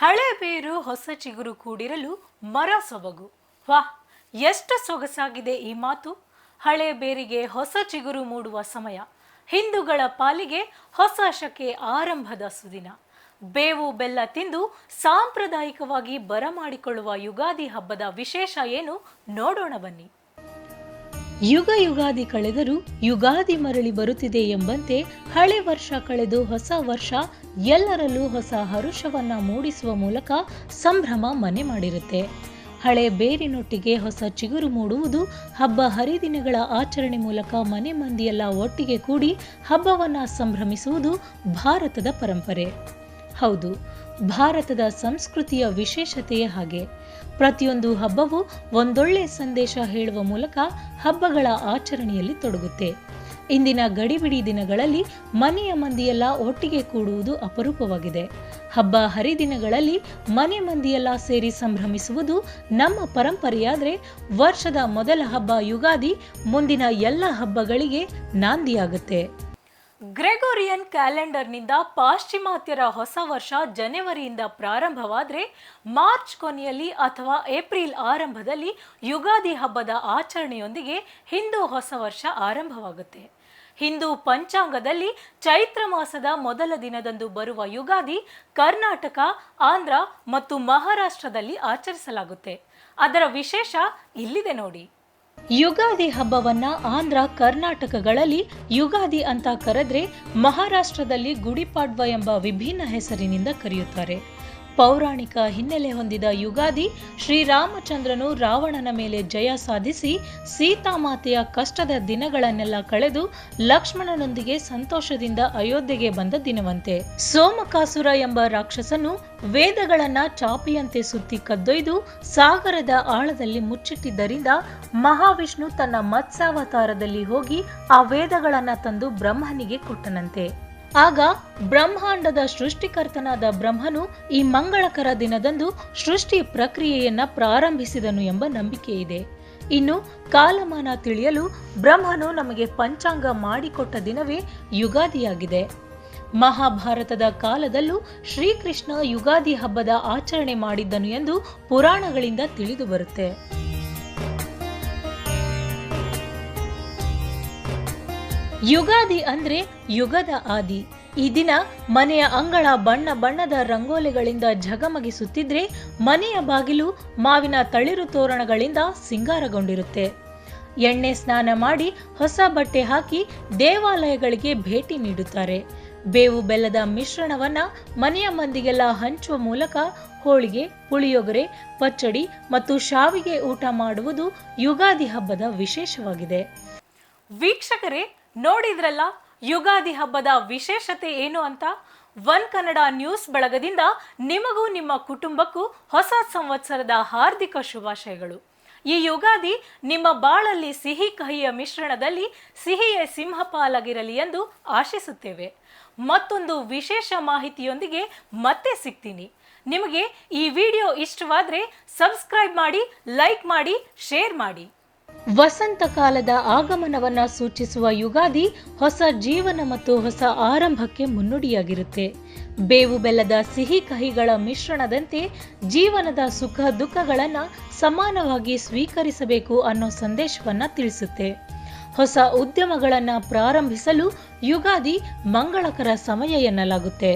ಹಳೆ ಬೇರು ಹೊಸ ಚಿಗುರು ಕೂಡಿರಲು ಮರ ಸೊಬಗು. ವಾಹ್, ಎಷ್ಟು ಸೊಗಸಾಗಿದೆ ಈ ಮಾತು. ಹಳೆ ಬೇರಿಗೆ ಹೊಸ ಚಿಗುರು ಮೂಡುವ ಸಮಯ. ಹಿಂದೂಗಳ ಪಾಲಿಗೆ ಹೊಸ ಶಕೆ ಆರಂಭದ ಸುದಿನ. ಬೇವು ಬೆಲ್ಲ ತಿಂದು ಸಾಂಪ್ರದಾಯಿಕವಾಗಿ ಬರಮಾಡಿಕೊಳ್ಳುವ ಯುಗಾದಿ ಹಬ್ಬದ ವಿಶೇಷ ಏನು ನೋಡೋಣ ಬನ್ನಿ. ಯುಗ ಯುಗಾದಿ ಕಳೆದರೂ ಯುಗಾದಿ ಮರಳಿ ಬರುತ್ತಿದೆ ಎಂಬಂತೆ ಹಳೆ ವರ್ಷ ಕಳೆದು ಹೊಸ ವರ್ಷ ಎಲ್ಲರಲ್ಲೂ ಹೊಸ ಹರುಷವನ್ನ ಮೂಡಿಸುವ ಮೂಲಕ ಸಂಭ್ರಮ ಮನೆ ಮಾಡಿರುತ್ತೆ. ಹಳೆ ಬೇರಿನೊಟ್ಟಿಗೆ ಹೊಸ ಚಿಗುರು ಮೂಡುವುದು, ಹಬ್ಬ ಹರಿದಿನಗಳ ಆಚರಣೆ ಮೂಲಕ ಮನೆ ಮಂದಿಯೆಲ್ಲ ಒಟ್ಟಿಗೆ ಕೂಡಿ ಹಬ್ಬವನ್ನ ಸಂಭ್ರಮಿಸುವುದು ಭಾರತದ ಪರಂಪರೆ. ಹೌದು, ಭಾರತದ ಸಂಸ್ಕೃತಿಯ ವಿಶೇಷತೆಯೇ ಹಾಗೆ. ಪ್ರತಿಯೊಂದು ಹಬ್ಬವು ಒಂದೊಳ್ಳೆ ಸಂದೇಶ ಹೇಳುವ ಮೂಲಕ ಹಬ್ಬಗಳ ಆಚರಣೆಯಲ್ಲಿ ತೊಡಗುತ್ತೆ. ಇಂದಿನ ಗಡಿಬಿಡಿ ದಿನಗಳಲ್ಲಿ ಮನೆಯ ಮಂದಿಯೆಲ್ಲ ಒಟ್ಟಿಗೆ ಕೂಡುವುದು ಅಪರೂಪವಾಗಿದೆ. ಹಬ್ಬ ಹರಿದಿನಗಳಲ್ಲಿ ಮನೆ ಮಂದಿಯೆಲ್ಲ ಸೇರಿ ಸಂಭ್ರಮಿಸುವುದು ನಮ್ಮ ಪರಂಪರೆಯಾದ್ರೆ, ವರ್ಷದ ಮೊದಲ ಹಬ್ಬ ಯುಗಾದಿ ಮುಂದಿನ ಎಲ್ಲ ಹಬ್ಬಗಳಿಗೆ ನಾಂದಿಯಾಗುತ್ತೆ. ಗ್ರೆಗೋರಿಯನ್ ಕ್ಯಾಲೆಂಡರ್ನಿಂದ ಪಾಶ್ಚಿಮಾತ್ಯರ ಹೊಸ ವರ್ಷ ಜನವರಿಯಿಂದ ಪ್ರಾರಂಭವಾದರೆ, ಮಾರ್ಚ್ ಕೊನೆಯಲ್ಲಿ ಅಥವಾ ಏಪ್ರಿಲ್ ಆರಂಭದಲ್ಲಿ ಯುಗಾದಿ ಹಬ್ಬದ ಆಚರಣೆಯೊಂದಿಗೆ ಹಿಂದೂ ಹೊಸ ವರ್ಷ ಆರಂಭವಾಗುತ್ತೆ. ಹಿಂದೂ ಪಂಚಾಂಗದಲ್ಲಿ ಚೈತ್ರ ಮಾಸದ ಮೊದಲ ದಿನದಂದು ಬರುವ ಯುಗಾದಿ ಕರ್ನಾಟಕ, ಆಂಧ್ರ ಮತ್ತು ಮಹಾರಾಷ್ಟ್ರದಲ್ಲಿ ಆಚರಿಸಲಾಗುತ್ತೆ. ಅದರ ವಿಶೇಷ ಇಲ್ಲಿದೆ ನೋಡಿ. ಯುಗಾದಿ ಹಬ್ಬವನ್ನ ಆಂಧ್ರ, ಕರ್ನಾಟಕಗಳಲ್ಲಿ ಯುಗಾದಿ ಅಂತ ಕರೆದ್ರೆ, ಮಹಾರಾಷ್ಟ್ರದಲ್ಲಿ ಗುಡಿಪಾಡ್ವ ಎಂಬ ವಿಭಿನ್ನ ಹೆಸರಿನಿಂದ ಕರೆಯುತ್ತಾರೆ. ಪೌರಾಣಿಕ ಹಿನ್ನೆಲೆ ಹೊಂದಿದ ಯುಗಾದಿ, ಶ್ರೀರಾಮಚಂದ್ರನು ರಾವಣನ ಮೇಲೆ ಜಯ ಸಾಧಿಸಿ ಸೀತಾಮಾತೆಯ ಕಷ್ಟದ ದಿನಗಳನ್ನೆಲ್ಲ ಕಳೆದು ಲಕ್ಷ್ಮಣನೊಂದಿಗೆ ಸಂತೋಷದಿಂದ ಅಯೋಧ್ಯೆಗೆ ಬಂದ ದಿನವಂತೆ. ಸೋಮಕಾಸುರ ಎಂಬ ರಾಕ್ಷಸನು ವೇದಗಳನ್ನ ಚಾಪಿಯಂತೆ ಸುತ್ತಿ ಕದ್ದೊಯ್ದು ಸಾಗರದ ಆಳದಲ್ಲಿ ಮುಚ್ಚಿಟ್ಟಿದ್ದರಿಂದ ಮಹಾವಿಷ್ಣು ತನ್ನ ಮತ್ಸ್ಯಾವತಾರದಲ್ಲಿ ಹೋಗಿ ಆ ವೇದಗಳನ್ನ ತಂದು ಬ್ರಹ್ಮನಿಗೆ ಕೊಟ್ಟನಂತೆ. ಆಗ ಬ್ರಹ್ಮಾಂಡದ ಸೃಷ್ಟಿಕರ್ತನಾದ ಬ್ರಹ್ಮನು ಈ ಮಂಗಳಕರ ದಿನದಂದು ಸೃಷ್ಟಿ ಪ್ರಕ್ರಿಯೆಯನ್ನ ಪ್ರಾರಂಭಿಸಿದನು ಎಂಬ ನಂಬಿಕೆ ಇದೆ. ಇನ್ನು ಕಾಲಮಾನ ತಿಳಿಯಲು ಬ್ರಹ್ಮನು ನಮಗೆ ಪಂಚಾಂಗ ಮಾಡಿಕೊಟ್ಟ ದಿನವೇ ಯುಗಾದಿಯಾಗಿದೆ. ಮಹಾಭಾರತದ ಕಾಲದಲ್ಲೂ ಶ್ರೀಕೃಷ್ಣ ಯುಗಾದಿ ಹಬ್ಬದ ಆಚರಣೆ ಮಾಡಿದ್ದನು ಎಂದು ಪುರಾಣಗಳಿಂದ ತಿಳಿದು ಬರುತ್ತೆ. ಯುಗಾದಿ ಅಂದ್ರೆ ಯುಗದ ಆದಿ. ಈ ದಿನ ಮನೆಯ ಅಂಗಳ ಬಣ್ಣ ಬಣ್ಣದ ರಂಗೋಲಿಗಳಿಂದ ಝಗಮಗಿಸುತ್ತಿದ್ರೆ, ಮನೆಯ ಬಾಗಿಲು ಮಾವಿನ ತಳಿರು ತೋರಣಗಳಿಂದ ಸಿಂಗಾರಗೊಂಡಿರುತ್ತೆ. ಎಣ್ಣೆ ಸ್ನಾನ ಮಾಡಿ ಹೊಸ ಬಟ್ಟೆ ಹಾಕಿ ದೇವಾಲಯಗಳಿಗೆ ಭೇಟಿ ನೀಡುತ್ತಾರೆ. ಬೇವು ಬೆಲ್ಲದ ಮಿಶ್ರಣವನ್ನ ಮನೆಯ ಮಂದಿಗೆಲ್ಲ ಹಂಚುವ ಮೂಲಕ ಹೋಳಿಗೆ, ಪುಳಿಯೋಗರೆ, ಪಚ್ಚಡಿ ಮತ್ತು ಶಾವಿಗೆ ಊಟ ಮಾಡುವುದು ಯುಗಾದಿ ಹಬ್ಬದ ವಿಶೇಷವಾಗಿದೆ. ವೀಕ್ಷಕರೇ, ನೋಡಿದ್ರಲ್ಲ ಯುಗಾದಿ ಹಬ್ಬದ ವಿಶೇಷತೆ ಏನು ಅಂತ. ಒನ್ ಕನ್ನಡ ನ್ಯೂಸ್ ಬಳಗದಿಂದ ನಿಮಗೂ ನಿಮ್ಮ ಕುಟುಂಬಕ್ಕೂ ಹೊಸ ಸಂವತ್ಸರದ ಹಾರ್ದಿಕ ಶುಭಾಶಯಗಳು. ಈ ಯುಗಾದಿ ನಿಮ್ಮ ಬಾಳಲ್ಲಿ ಸಿಹಿ ಕಹಿಯ ಮಿಶ್ರಣದಲ್ಲಿ ಸಿಹಿಯೇ ಸಿಂಹಪಾಲಾಗಿರಲಿ ಎಂದು ಆಶಿಸುತ್ತೇವೆ. ಮತ್ತೊಂದು ವಿಶೇಷ ಮಾಹಿತಿಯೊಂದಿಗೆ ಮತ್ತೆ ಸಿಗ್ತೀನಿ. ನಿಮಗೆ ಈ ವಿಡಿಯೋ ಇಷ್ಟವಾದ್ರೆ ಸಬ್ಸ್ಕ್ರೈಬ್ ಮಾಡಿ, ಲೈಕ್ ಮಾಡಿ, ಶೇರ್ ಮಾಡಿ. ವಸಂತ ಕಾಲದ ಆಗಮನವನ್ನ ಸೂಚಿಸುವ ಯುಗಾದಿ ಹೊಸ ಜೀವನ ಮತ್ತು ಹೊಸ ಆರಂಭಕ್ಕೆ ಮುನ್ನುಡಿಯಾಗಿರುತ್ತೆ. ಬೇವು ಬೆಲ್ಲದ ಸಿಹಿ ಕಹಿಗಳ ಮಿಶ್ರಣದಂತೆ ಜೀವನದ ಸುಖ ದುಃಖಗಳನ್ನ ಸಮಾನವಾಗಿ ಸ್ವೀಕರಿಸಬೇಕು ಅನ್ನೋ ಸಂದೇಶವನ್ನ ತಿಳಿಸುತ್ತೆ. ಹೊಸ ಉದ್ಯಮಗಳನ್ನ ಪ್ರಾರಂಭಿಸಲು ಯುಗಾದಿ ಮಂಗಳಕರ ಸಮಯ ಎನ್ನಲಾಗುತ್ತೆ.